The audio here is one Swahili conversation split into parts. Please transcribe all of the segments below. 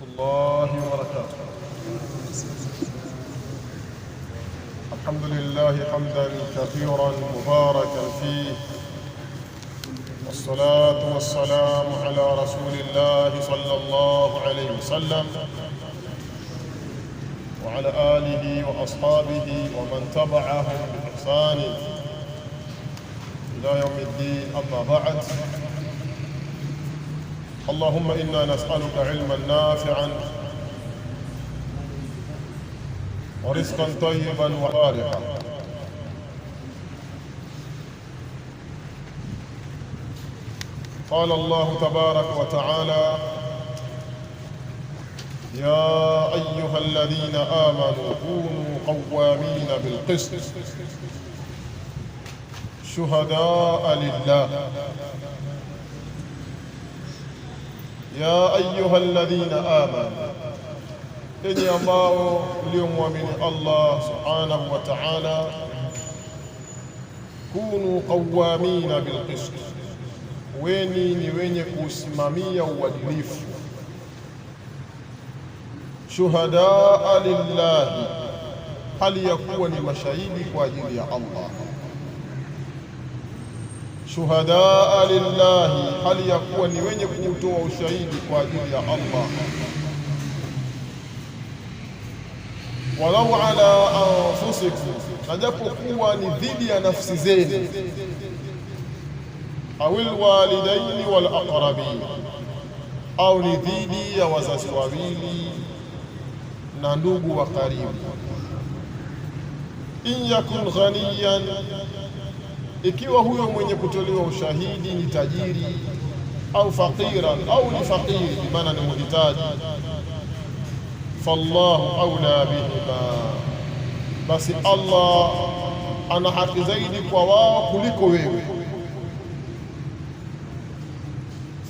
الله وبركاته. الحمد لله حمدا كثيرا مباركا فيه، والصلاة والسلام على رسول الله صلى الله عليه وسلم وعلى آله وأصحابه ومن تبعهم بإحسان إلى يوم الدين. أما بعد، اللهم إنا نسألك علما نافعا ورزقا طيبا وباركا. قال الله تبارك وتعالى: يا أيها الذين آمنوا كونوا قوامين بالقسط شهداء لله. يا أيها الذين آمنوا، إني ambao mliomwamini Allah subhanahu wa ta'ala, kunu qawamina bilqist, weni ni wenye kusimamia uadilifu. Shuhadaa lillahi, hali ya kuwa ni mashahidi kwa ajili ya Allah. Shuhadaa lillahi, hali ya kuwa ni wenye kutoa ushahidi kwa ajili ya Allah. Walau ala anfusikum, najapokuwa ni dhidi ya nafsi zenu. Awil walidaini wal aqrabin, au ni dhidi ya wazazi wawili na ndugu wa karibu. In yakun ghaniyan, ikiwa huyo mwenye kutolewa ushahidi ni tajiri, au faqiran, au ni faqiri, bimaana ni muhitaji, fallahu aula bihima, basi Allah ana haki zaidi kwa wao kuliko wewe.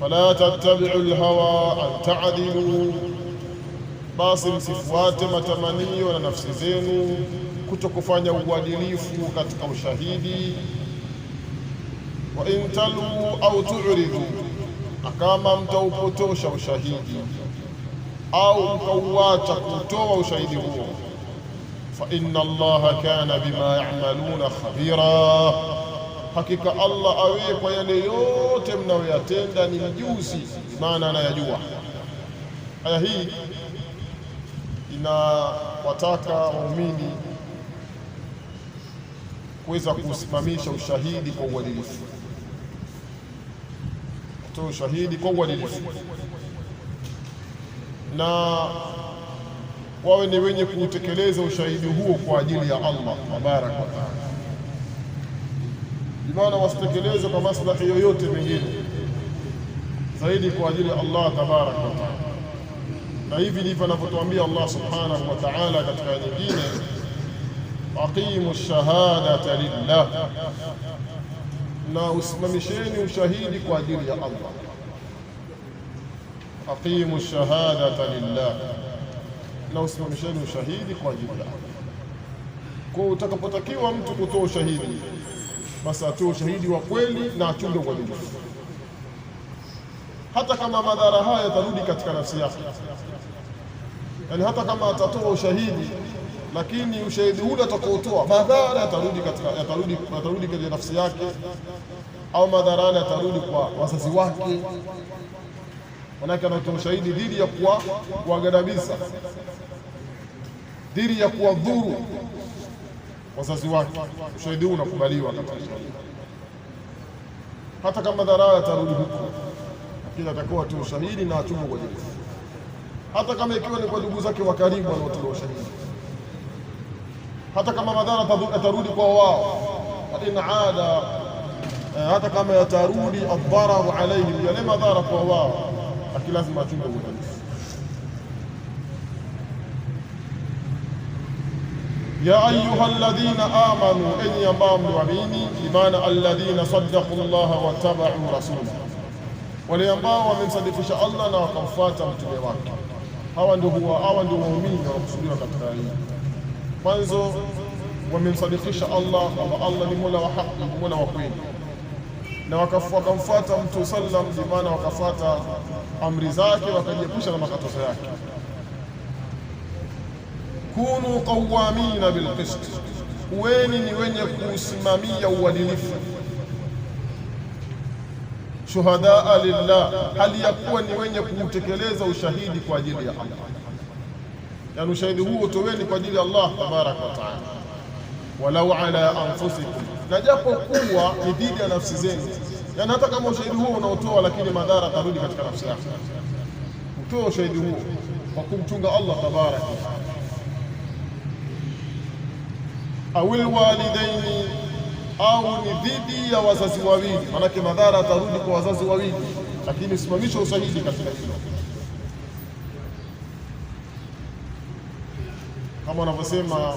Fala tattabi'u alhawa an ta'dilu, basi msifuate matamanio na nafsi zenu kutokufanya uadilifu katika ushahidi. Wa in talu au tu'ridu, kama mtaupotosha ushahidi au mkauacha kutoa ushahidi huo, fa inna Allaha kana bima ya'maluna khabira, hakika Allah awe kwa yale yote mnayoyatenda ni mjuzi, maana anayajua. Aya hii inawataka waumini kuweza kusimamisha ushahidi kwa uadilifu, kutoa ushahidi kwa uadilifu, na wawe ni wenye kutekeleza ushahidi huo kwa ajili ya Allah tabaraka wa taala, bimaana wasitekeleze kwa maslahi yoyote mengine zaidi kwa ajili ya Allah tabaraka wa taala. Na hivi ndivyo anavyotuambia Allah subhanahu wa ta'ala katika aya nyingine: aqimu shahadata lillah, na usimamisheni ushahidi kwa ajili ya Allah. Aqimu shahadata lillah, na usimamisheni ushahidi kwa ajili ya Allah. Kwa utakapotakiwa mtu kutoa ushahidi, basi atoe ushahidi wa kweli na achunge uadilifu, hata kama madhara haya yatarudi katika nafsi yake. Yani hata kama atatoa ushahidi, lakini ushahidi ule atakaotoa madhara yatarudi katika nafsi yake, au madhara yatarudi kwa wazazi wake. Manake anatoa ushahidi dhidi ya kuwagadabisa, dhidi ya kuwadhuru wazazi wake. Ushahidi huu unakubaliwa katika sheria, hata kama madhara yatarudi huko, lakini atakuwa tu ushahidi na achunge uadilifu, hata kama ikiwa ni kwa ndugu zake wa karibu wanaotoa ushahidi, hata kama madhara yatarudi kwa wao, in aada, hata kama yatarudi adhararu alaihim, yale madhara kwa wao, lakini lazima achunge uadilifu. Ya ayuha alladhina amanu, enyi ambao mliamini, bimaana alladhina saddaqu Allaha wa tabau rasulahu, wale ambao wamemsadikisha Allah na wakamfuata mtume wake. Hawa ndio waumini wanakusudiwa katika hii. Mwanzo wamemsadikisha Allah kwamba Allah ni Mola wa haki, Mola wa kweli. na wakamfuata Mtume sallam, maana wakafuata amri zake, wakajiepusha na makatazo yake. Kunu qawamina bilqist, kuweni ni wenye kusimamia uadilifu. Shuhadaa lillah, hali ya kuwa ni wenye kutekeleza ushahidi kwa ajili ya Allah. Yani ushahidi huo toweni kwa ajili ya Allah tabaraka wa taala. Walau ala anfusikum, na japo kuwa ni dhidi ya nafsi zenu. Yani hata kama ushahidi huo unaotoa lakini madhara tarudi katika nafsi yako, utoe ushahidi huo kwa kumchunga Allah tabaraka wa taala. Awil walidaini, au ni dhidi ya wazazi wawili, manake madhara atarudi kwa wazazi wawili, lakini usimamisha ushahidi katika hilo, kama wanavyosema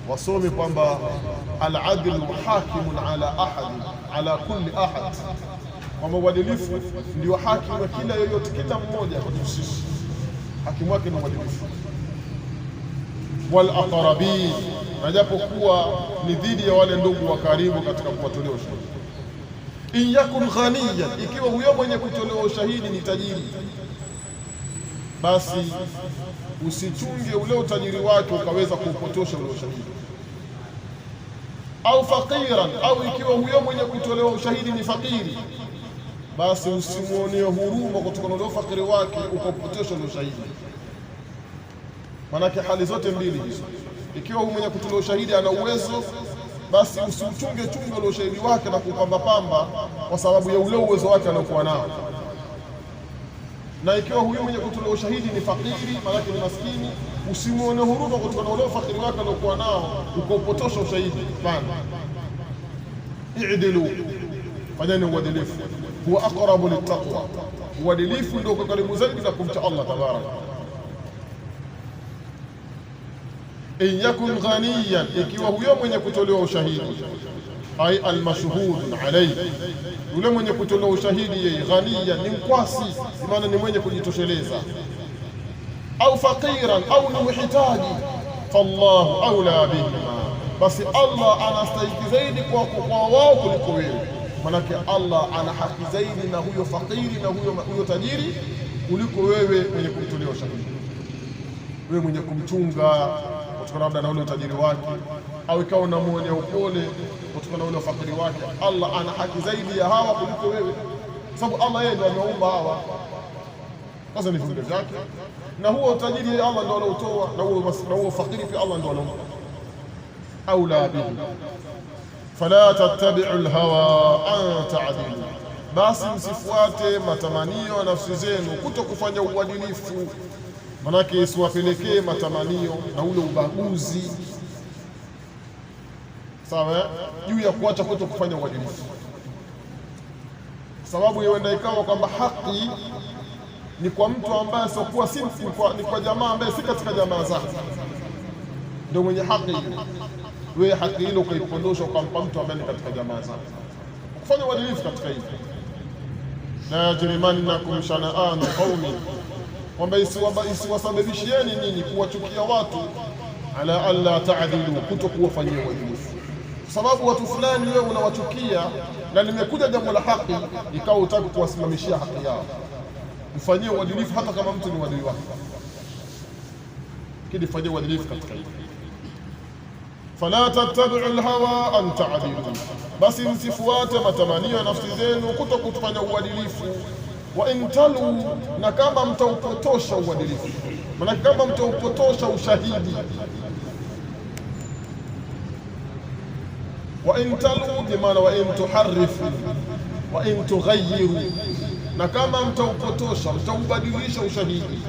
wasomi kwamba al-adl hakimun ala ahad ala kulli ahad, kwamba uadilifu ndio hakimu wa kila yoyote, kila mmoja kwa sisi hakimu wake ni uadilifu. Wal aqrabin, na japo kuwa ni dhidi ya wale ndugu wa karibu katika kuwatolea ushahidi. In yakun ghaniyan, ikiwa huyo mwenye kutolewa ushahidi ni tajiri, basi usichunge ule utajiri wake ukaweza kuupotosha ule ushahidi. Au faqiran, au ikiwa huyo mwenye kutolewa ushahidi ni fakiri, basi usimuonee huruma kutokana na ufakiri wake ukapotosha ule ushahidi. Manake hali zote mbili hizo, ikiwa huyo mwenye kutolewa ushahidi ana uwezo, basi usichunge ule ushahidi wake na kupamba kwa sababu ya ule uwezo wake anaokuwa nao. Na ikiwa huyo mwenye kutolewa ushahidi ni fakiri, manake ni maskini, usimuone huruma kutokana na ule fakiri wake anaokuwa nao ukapotosha ushahidi. Bana, i'dilu, fanyeni uadilifu, huwa aqrabu littaqwa, uadilifu ndio uko karibu zaidi na kumcha Allah tabaraka. In yakun ghaniyan, ikiwa huyo mwenye kutolewa ushahidi ay almashhud alayhi, yule mwenye kutolewa ushahidi yeye ghaniyan ni mkwasi, maana ni mwenye kujitosheleza. Au faqiran, au ni mhitaji, fallahu aula bihima, basi Allah anastahili zaidi kwa wao kuliko wewe. Manake Allah ana haki zaidi na huyo fakiri na huyo tajiri kuliko wewe mwenye kumtolea ushahidi. Wewe mwenye kumchunga kutokana labda na ule utajiri wake, au ikawa unamwonea upole kutokana na ule fakiri wake, Allah ana haki zaidi ya hawa kuliko wewe, sababu Allah yeye ndiye ameumba hawa, sasa ni viumbe vyake, na huo utajiri Allah ndiye anaotoa, na huo fakiri pia Allah ndiye anaomba. Aula bihi fala tattabi'u alhawa an ta'dilu, basi msifuate matamanio ya nafsi zenu kuto kufanya uadilifu. Manake isiwapelekee matamanio na ule ubaguzi, sawa, juu ya kuacha kuto kufanya uadilifu. Sababu huenda ikawa kwamba haki ni kwa mtu ambaye siokuwa ni kwa jamaa ambaye si katika jamaa zake, ndio mwenye haki. Wewe haki ile ukaipondosha ukampa mtu ambaye ni katika jamaa zake, kufanya uadilifu katika hili. La yajrimannakum shana'anu qaumi, kwamba isiwasababishieni nyinyi kuwachukia watu, ala alla ta'dilu, kuto kuwafanyia uadilifu. Sababu watu fulani wewe unawachukia na limekuja jambo la haki, ikawa utaki kuwasimamishia haki yao, mfanyie uadilifu hata kama mtu ni wadui wako, kidi fanyie uadilifu katika hili. Fala tattabi'u alhawa an ta'dilu, basi msifuate matamanio ya nafsi zenu kuto kufanya uadilifu. Wa intalu, na kama mtaupotosha uadilifu, maana kama mtaupotosha ushahidi. Wa intalu bimaana wa in tuharrifu wa in tughayyiru, na kama mtaupotosha, mtaubadilisha ushahidi.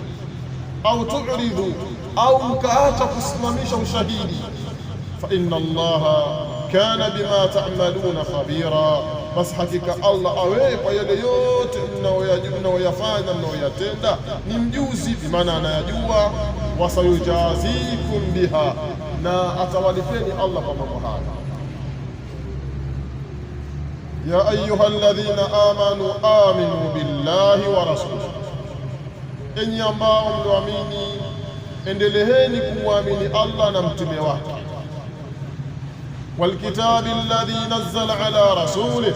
Au tu'ridu, au mkaacha kusimamisha ushahidi. Fa inna Allaha kana bima ta'maluna khabira, basi hakika Allah awe kwa yale yote mnayoyafanya mnayoyatenda ni mjuzi, bimaana anayajua. Wasayujazikum biha, na atawalipeni Allah kwa mambo haya. Ya ayuha alladhina amanu aminu billahi wa rasulihi, enyi ambao mnaamini endeleeni kumwamini Allah na mtume wake. Walkitabi alladhi nazzala ala rasulih,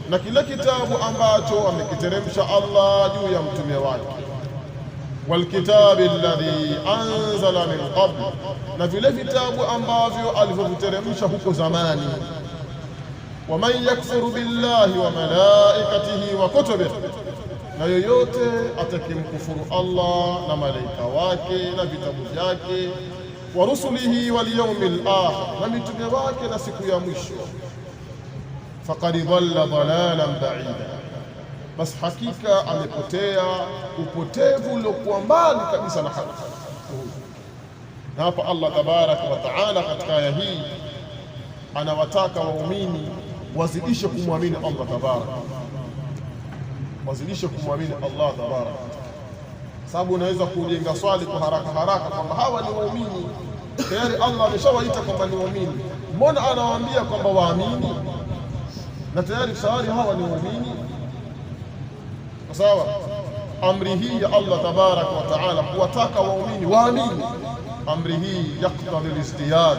na kile kitabu ambacho amekiteremsha Allah juu ya mtume wake, walkitabi alladhi anzala min qabl, na vile vitabu ambavyo alivyoviteremsha huko zamani. Waman yakfuru billahi wa malaikatihi wa kutubihi, na yoyote atakimkufuru Allah na malaika wake na vitabu vyake, wa rusulihi wal yawmil akhir, na mitume wake na siku ya mwisho, faqad dhalla dhalalan ba'ida, bas hakika amepotea upotevu uliokuwa mbali kabisa na haki. Na hapa Allah tabaraka wa taala katika aya hii anawataka waumini wazidishe kumwamini Allah tabaraka, wazidishe kumwamini Allah tabaraka, sababu unaweza kujenga swali kwa haraka haraka kwamba hawa ni waumini, tayari Allah ameshawaita kwamba ni waumini, mbona anawaambia kwamba waamini na tayari hawa ni waumini? Sawa, amri hii ya Allah tabaraka wa taala kuwataka waumini waamini, amri hii yaqtadi al-izdiyad,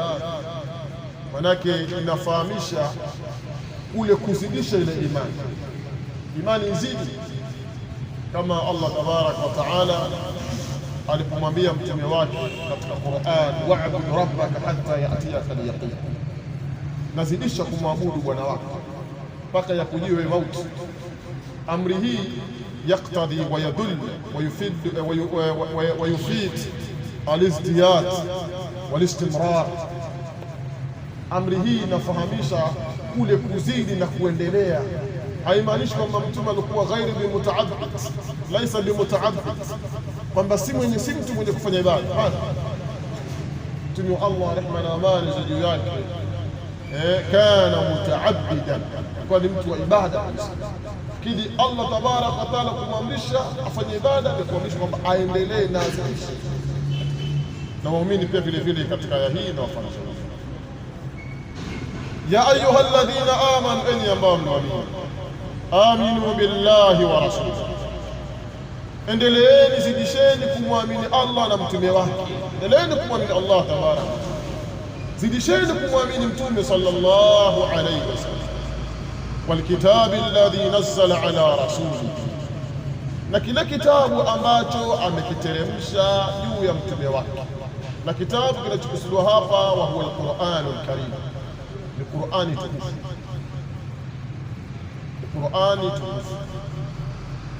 manake inafahamisha kule kuzidisha ile imani izidi, kama Allah tabaraka wa taala alipomwambia mtume wake katika Qur'an, wa'bud rabbaka hatta ya'tiyaka al-yaqin, nazidisha kumwabudu bwana wako mpaka yakujiwe mauti. Amri hii yaqtadi wa yadull wa yufid al-izdiyad wal-istimrar. Amri hii inafahamisha kule kuzidi na kuendelea. Haimaanishi kwamba mtume alikuwa ghairi bimutaabbid, laisa bimutaabbid, kwamba si mtu mwenye kufanya ibada. Mtume Allah rehma na amani za juu yake kana mutaabbidan, kwa ni mtu wa ibada. Kidi Allah tabaraka wa taala kumwamrisha afanye ibada ni kuamrisha kwamba aendelee na azidishe. Na waumini pia vile vile katika aya hii na wafanya ya ayuha alladhina amanu, enyi ambao mnaamini, aminu billahi wa rasulihi, endeleeni zidisheni kumwamini Allah na mtume wake. Endeleeni kumwamini Allah tabaraka, zidisheni kumwamini mtume sallallahu alayhi wasallam, walkitabi alladhi nazzala ala rasulihi, na kile kitabu ambacho amekiteremsha juu ya mtume wake. Na kitabu kinachokusudiwa hapa wa huwa alquranul karim, ni Qur'ani tukufu, Qur'ani tukufu.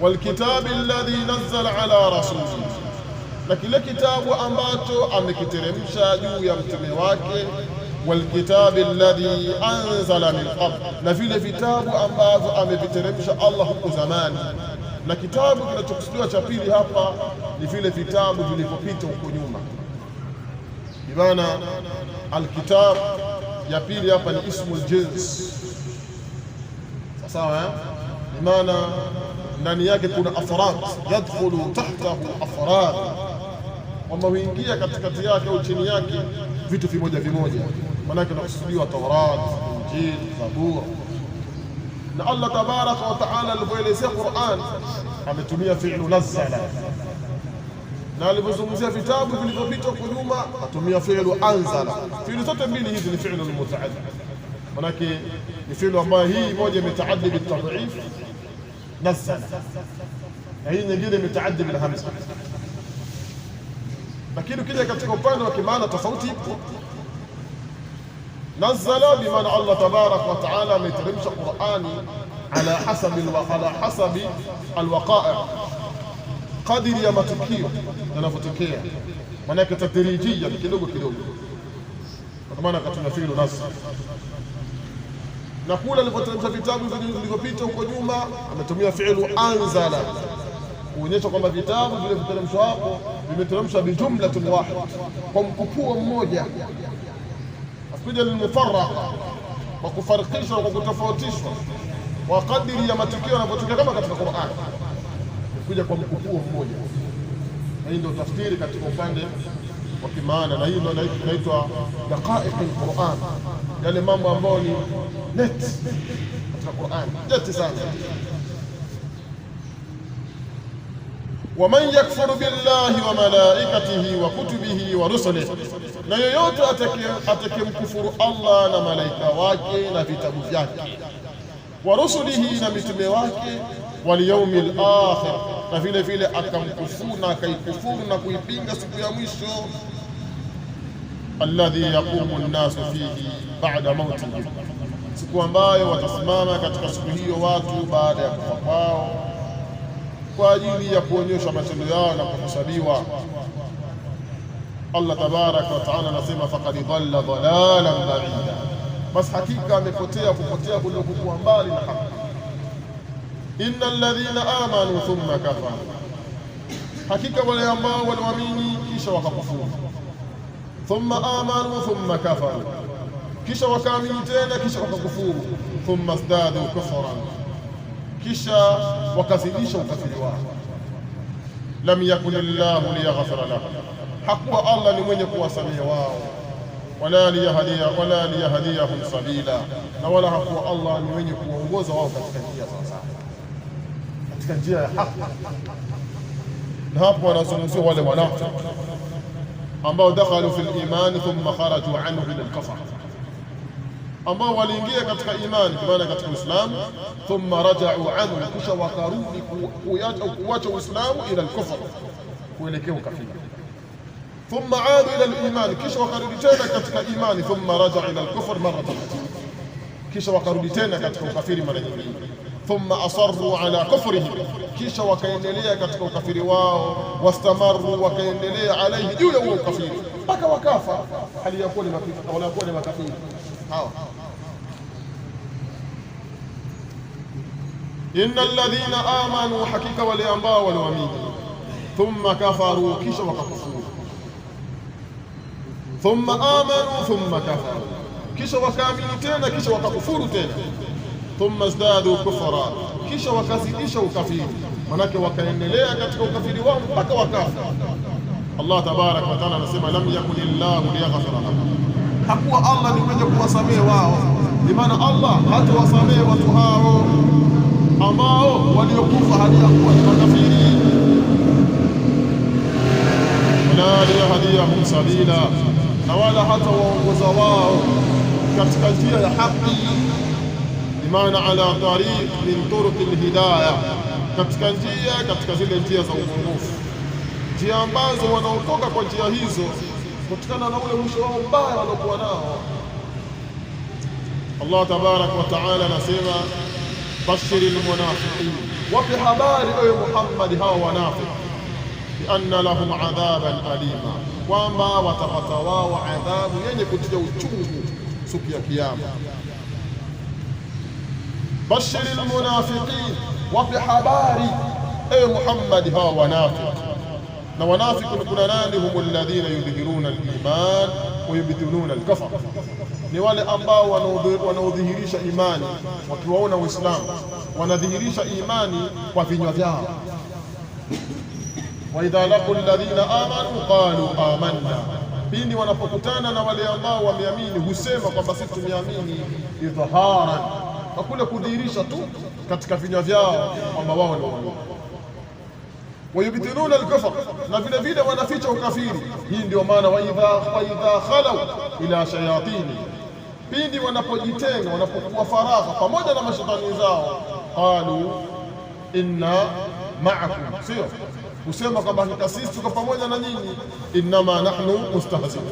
Walkitabi alladhi nazzala ala rasulihi, na kile kitabu ambacho amekiteremsha juu ya mtume wake. Walkitabi alladhi anzala min qabl, na vile vitabu ambavyo ameviteremsha Allah huko zamani. Na kitabu kinachokusudiwa cha pili hapa ni vile vitabu vilivyopita huko nyuma, bimaana alkitab ya pili hapa ni ismul jins, sawa, bimaana ndani yake kuna afrad, yadkhulu tahtahu afrad, kwamba huingia katikati yake au chini yake vitu vimoja vimoja. Maanake nakusudiwa Taurat, Injil, Zabur. Na Allah tabaraka wa taala alipoelezea Qur'an ametumia fi'lu nazzala, na alipozungumzia vitabu vilivyopita huko nyuma atumia fi'lu anzala. Fi'lu zote mbili hizi ni fi'lu mutaaddi, manake ni fi'lu ambayo hii moja imetaaddi bitadhif nazzala, na hii nyingine imetaaddi bil hamza. Lakini ukija katika upande wa kimaana tofauti ipo. Nazzala bimaana Allah tabaraka wa taala ameteremsha Qur'ani ala hasabi alwaqa'i, kadiri ya matukio yanavyotokea, maanake tadrijia ni kidogo kidogo, kwa maana katika fi'lu nasr. Na kule alipoteremsha vitabu vilivyopita huko nyuma ametumia fi'lu anzala, kuonyesha kwamba vitabu vilivyoteremshwa hapo vimeteremshwa bijumlatin wahid, kwa mkupuo mmoja, asikuja lilmufarraqa, kwa kufarikishwa, kwa kutofautishwa kwa kadiri ya matukio yanapotokea, kama katika Qur'an kuja kwa mkupuo mmoja. Na hii ndio tafsiri katika upande wa kimaana, na hii ndio inaitwa daqaiq al-Qur'an, yale mambo ambayo ni net katika Qur'an, net sana. Waman yakfuru billahi wa malaikatihi wa kutubihi wa rusulihi, na yoyote atakemkufuru Allah na malaika wake na vitabu vyake. wa rusulihi, na mitume wake, wal yawmil akhir, na vile vile akamkufuru na akaikufuru na kuipinga siku ya mwisho, alladhi yaqumu an-nasu fihi ba'da mautihi, siku ambayo watasimama katika siku hiyo watu baada ya kufa kwao kwa ajili ya kuonyesha matendo yao na kuhesabiwa. Allah tabaraka wa taala anasema faqad dhalla dhalalan ba'ida, bas hakika amepotea kupotea kulikokuwa mbali na haki. Innal ladhina amanu thumma kafaru, hakika wale ambao waliamini kisha wakakufuru. Thumma amanu thumma kafaru, kisha wakaamini tena kisha wakakufuru. Thumma zdadu kufran, kisha wakazidisha ukafiri wao. Lam yakun Allahu liyaghfira lahum, hakuwa Allah ni mwenye kuwasamehe wao, wala liyahdiyahum sabila, na wala hakuwa Allah ni mwenye kuwaongoza wao katika njia sawa, katika njia ya haki. Na hapo wanazungumzia wale wanafiki ambao dakhalu fil iman thumma kharaju anhu ila al-kufr, ambao waliingia katika imani kwa maana katika Uislamu, thumma raja'u anhu, kisha wakarudi kuacha Uislamu ila al-kufr, kuelekea ukafiri. Thumma aadu ila al-iman, kisha wakarudi tena katika imani. Thumma raja'u ila al-kufr marratan, kisha wakarudi tena katika ukafiri mara nyingine. Thumma asarru ala kufrihim, kisha wakaendelea katika ukafiri wao. Wastamarru, wakaendelea alaihi, juu ya huo ukafiri mpaka wakafa hali ya kuwa ni makafiri hawa. Innal ladhina amanu, hakika wale ambao waliamini, thumma kafaru, kisha wakakufuru. Thumma amanu thumma kafaru, kisha wakaamini tena kisha wakakufuru tena. Thumma zdadu kufra, kisha wakazidisha ukafiri, manake wakaendelea katika ukafiri wao mpaka wakafa. Allah tabaraka wa taala anasema lam yakunillahu liyaghfira lahum, hakuwa Allah ni mwenye kuwasamehe wao, bi maana Allah hatawasamehe watu hao ambao waliokufa hali ya kuwa ni makafiri. Wala liyahdiyahum sabila, na wala hata waongoza wao katika njia ya haki, bimaana ala tariq min turuq alhidayah, katika zile njia za uongofu, njia ambazo wanaotoka kwa njia hizo kutokana na ule mwisho wao mbaya waliokuwa nao. Allah tabaraka wa taala anasema bashiril munafiqin, wape habari ewe Muhammad hao wanafiki, bi anna lahum adhaban alima, kwamba watapata wao adhabu yenye kutia uchungu siku ya kiyama. Bashiril munafiqin, wape habari ewe Muhammad hao wanafiki. Na wanafiki kuna nani? Humul ladhina yudhhiruna al-iman wa yubtinuna al-kufr, ni wale ambao wanaodhihirisha imani wakiwaona Uislamu, wanadhihirisha imani kwa vinywa vyao. Wa idha laqul ladhina amanu qalu amanna, pindi wanapokutana na wale ambao wameamini husema kwamba sisi tumeamini, idhaharan, kwa kule kudhihirisha tu katika vinywa vyao kwamba wao ni waumini. Wayubtinuna al-kufr, na vile vile wanaficha ukafiri. Hii ndio maana wa idha khalau ila shayatini, pindi wanapojitenga, wanapokuwa faragha pamoja na mashaitani zao, qalu inna ma'akum, sio kusema kwamba sisi tuko pamoja na nyinyi, innama nahnu mustahzi'un,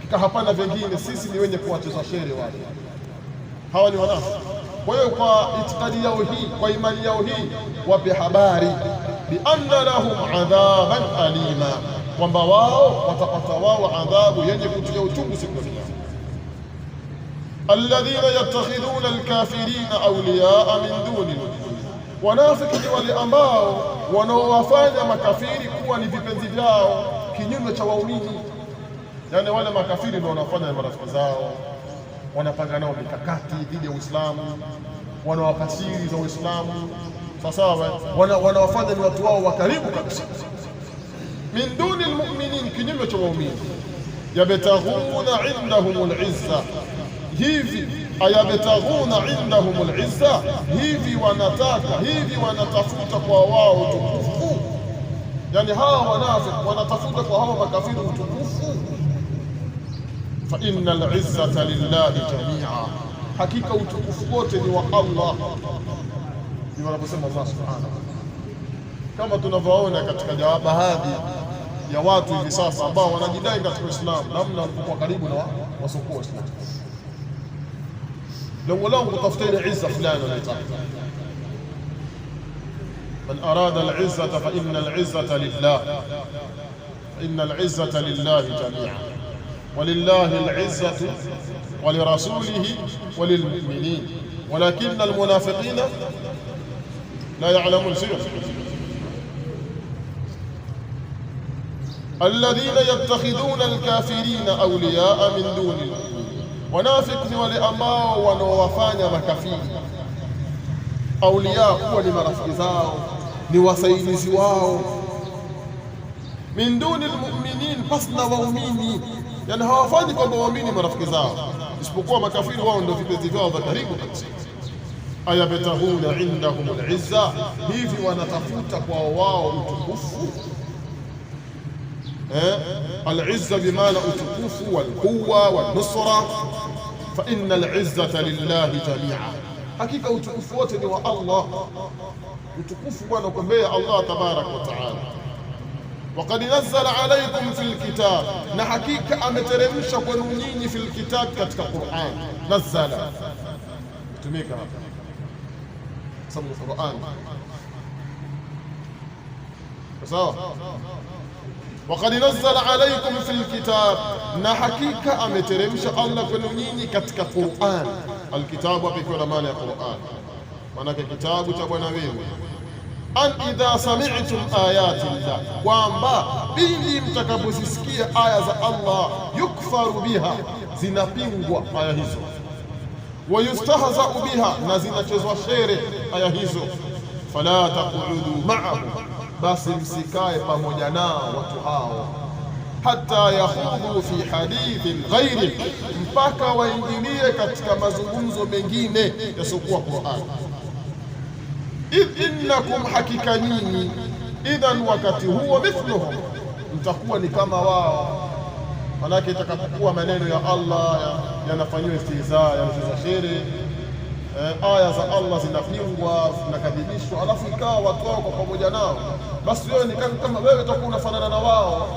kika hapana vingine, sisi ni wenye kuwacheza shere wale. Hawa ni wanafiki. Kwa hiyo kwa itikadi yao hii, kwa imani yao hii, wape habari bi anna lahum adhaban alima, kwamba wao watapata wao adhabu yenye kutia uchungu siku ya kiyama. Alladhina yattakhidhuna alkafirina awliyaa min duni almu'minin, wanafiki ni wale ambao wanaowafanya makafiri kuwa ni vipenzi vyao kinyume cha waumini. Yani wale makafiri ndio wanafanya marafiki zao, wanapanga nao mikakati dhidi ya Uislamu, wanawapa siri za Uislamu, sawa, wanawafanya ni watu wao wa karibu kabisa. Min duni almu'minin, kinyume cha waumini. Yabtaghuna indahum al'izza, hivi ayabtaghuna indahum al'izza, hivi wanatafuta kwa wao utukufu. Yani hawa wanafiki wanatafuta kwa hawa makafiri utukufu. Fa innal izzata lillahi jami'a, hakika utukufu wote ni wa Allah. Ndivyo anavyosema Allah subhanahu. Kama tunavyoona katika baadhi ya watu hivi sasa ambao wanajidai katika Uislamu, namna walipokuwa karibu na wasiokuwa Waislamu, lengo lao kutafuta ile izza fulani wanaitaka. Man arada al-izzata fa inna al-izzata lillah, inna al-izzata lillahi jami'an, walillahi al-izzatu walirasulihi walilmu'minin walakinna al-munafiqina la ya'lamun shay'an. الذين يتخذون الكافرين أولياء من دون المؤمنين. Wanafiki ni wale ambao wanaowafanya makafiri auliya kuwa ni marafiki zao, ni wasaidizi wao. Min duni almu'minin, pasna waumini, yani hawafanyi kwamba waumini marafiki zao, isipokuwa makafiri wao ndio vipenzi vyao vya karibu kabisa. Ayabtahuna indahum al-izza, hivi wanatafuta kwa wao utukufu. العزة بمعنى utukufu والقوة والنصرة، فإن العزة لله جميعا. hakika utukufu wote ni wa Allah. Utukufu bwana kumbea Allah tabarak wa taala. وقد نزل عليكم في الكتاب, na hakika ameteremsha kwenu nyinyi fil kitab, katika Qur'an. Nazala tumika sababu Qur'an sawa. وقد نزل عليكم في الكتاب, na hakika ameteremsha Allah kwenu nyinyi katika Qur'an. Alkitabu hapa iko na maana ya Qur'an, maana kitabu cha Bwana wewe. An idha sami'tum ayati llah, kwamba pindi mtakapozisikia aya za Allah, yukfaru biha, zinapingwa aya hizo, wa yustahza'u biha, na zinachezwa shere aya hizo. Fala taqudu ma'ahum, basi msikae pamoja nao watu hao, hata yakhudhu fi hadithin ghairi, mpaka waingilie katika mazungumzo mengine yasiokuwa Qur'an. Idh innakum, hakika nyinyi, idhan, wakati huo, mithluhum, mtakuwa ni kama wao. Manake itakapokuwa maneno ya Allah yanafanywa istihza, yanacheza shere, aya za Allah zinapingwa, zinakadhibishwa, alafu ikawa watu wao kwa pamoja nao, basi wewe ni kama wewe utakuwa unafanana na wao.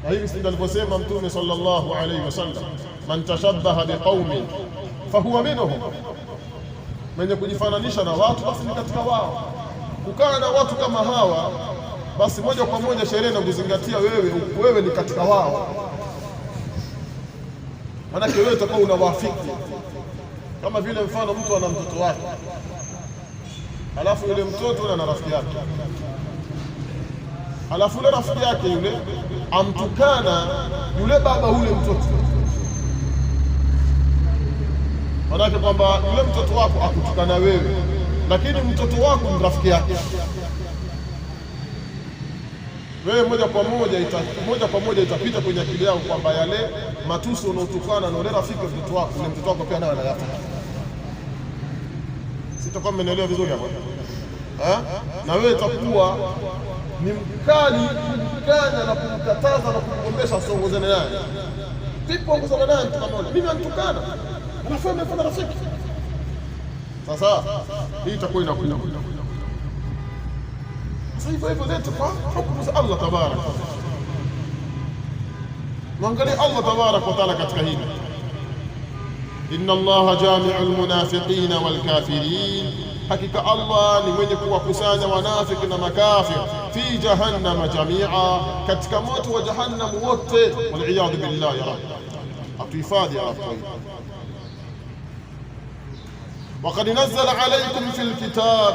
Na hivi ndio alivyosema Mtume sallallahu alayhi wasallam, man tashabbaha biqaumin fahuwa minhum, mwenye kujifananisha na watu basi ni katika wao. Kukaa na watu kama hawa, basi moja kwa moja sheria na kuzingatia wewe ni katika wao, manake wewe utakuwa unawafiki. Kama vile mfano mtu ana mtoto wake, alafu yule mtoto ana rafiki yake, alafu yule rafiki yake yule amtukana yule baba yule mtoto, manake kwamba yule mtoto wako akutukana wewe, lakini mtoto wako ni rafiki yake. Wewe moja kwa moja itapita kwenye akili yako kwamba yale matusi unaotukana na yule rafiki wa mtoto wako, yule mtoto wako pia naye anayafanya. Sitakuwa mmenielewa vizuri hapo? Na wewe utakuwa ni mkali kumkanya na kumkataza na kumgombesha asiongozane naye. Vipi ongozana naye mtu kama yule? Mimi namtukana, alafu amefanya rafiki. Sasa hii itakuwa inakuja. Sasa hivyo leta kwa hukumu za Allah tabarak. Mwangalie Allah tabarak wa taala katika hili. Inna Allaha jami'ul munafiqina wal kafirin, hakika Allah ni mwenye kuwakusanya wanafiki na makafir fi jahannama jami'a, katika moto wa jahannam wote. Wal iyad billah, ya Rabb atuhifadhi ya Rabb. وقد نزل عليكم في الكتاب,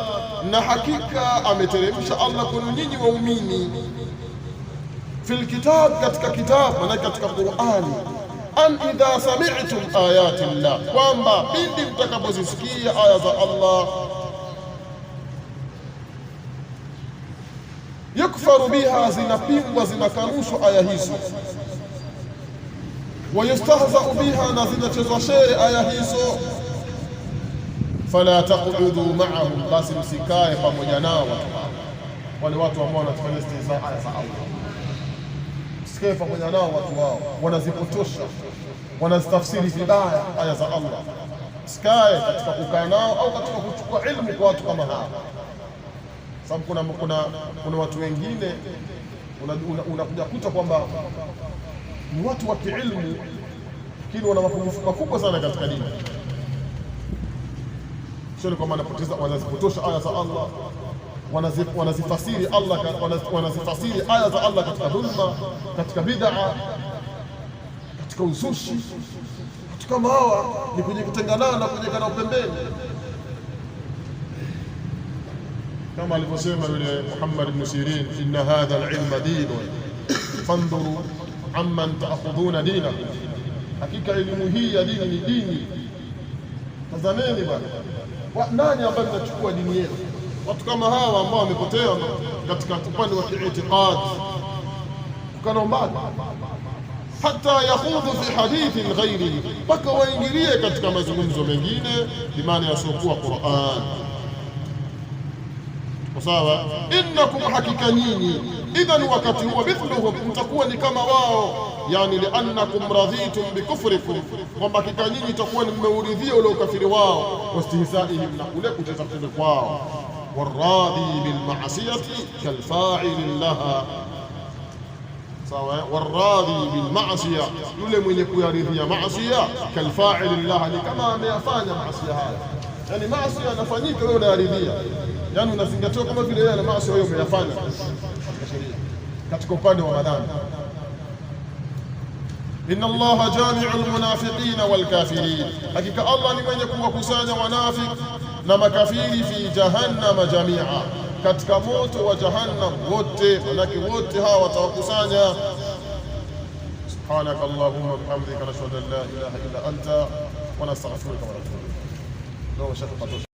na hakika ameteremsha Allah kwenu nyinyi waumini, fil kitab, katika kitab, maana katika Qur'ani. An idha sami'tum ayati llah, kwamba pindi mtakapozisikia aya za Allah, yukfaru biha, zinapingwa, zinakanushwa aya hizo, wa yustahza'u biha, na zinachezwa shere aya hizo. Fala taqudu ma'ahum, basi msikae pamoja nao wale watu ambao wanafanya istihza aya za Allah. Msikae pamoja nao watu wao, wanazipotosha wanazitafsiri vibaya aya za Allah. Sikae katika kukaa nao au katika kuchukua ilmu kwa watu kama hawa, sababu kuna watu wengine unakuja kuta kwamba ni watu wa kiilmu, lakini wana mapungufu makubwa sana katika dini. Sio kwamba wanazipotosha aya za Allah, wanazifasiri aya za Allah katika dhulma, katika bid'a, katika uzushi. Watu kama hawa ni kwenye kutenganana na kwenye kana pembeni, kama alivyosema yule Muhammad ibn Sirin, inna hadha al-ilma dinun fandhuru amman ta'khudhuna dinakum, hakika elimu hii ya dini ni dini, tazameni bwana nani ambaye mnachukua dini yenu. Watu kama hawa ambao wamepotea katika upande wa kiitikadi, kukana mbali hata yakhudhu fi hadithin ghairi, mpaka waingilie katika mazungumzo mengine bimaana yasiokuwa Qur'an. Sawa, innakum, hakika nyinyi, idhan wakati huo mithluhum, mtakuwa ni kama wao, yani liannakum radhitum bikufrikum, kwamba hakika nyinyi itakuwa ni mmeuridhia ule ukafiri wao, wastihzaihim, na kule kucheza kucheza kwao. Waradhi bilmaasiyati kalfa'il laha, sawa. Waradhi bilmaasiya, yule mwenye kuyaridhia maasiya, kalfa'il laha, ni kama ameyafanya maasiya haya. Yani maasiya yanafanyika, wewe unayaridhia, yani unazingatiwa kama vile yeye ana maasiya wewe umeyafanya katika sheria, katika upande wa madhambi. Inna Allaha jami'ul munafiqina wal kafirin, hakika Allah ni mwenye kuwakusanya wanafiki na makafiri fi jahannam jamia, katika moto wa jahannam wote, manake wote hawa watawakusanya. Subhanaka Allahumma bihamdika nashhadu an la ilaha illa anta wa nastaghfiruka wa natubu ilayk.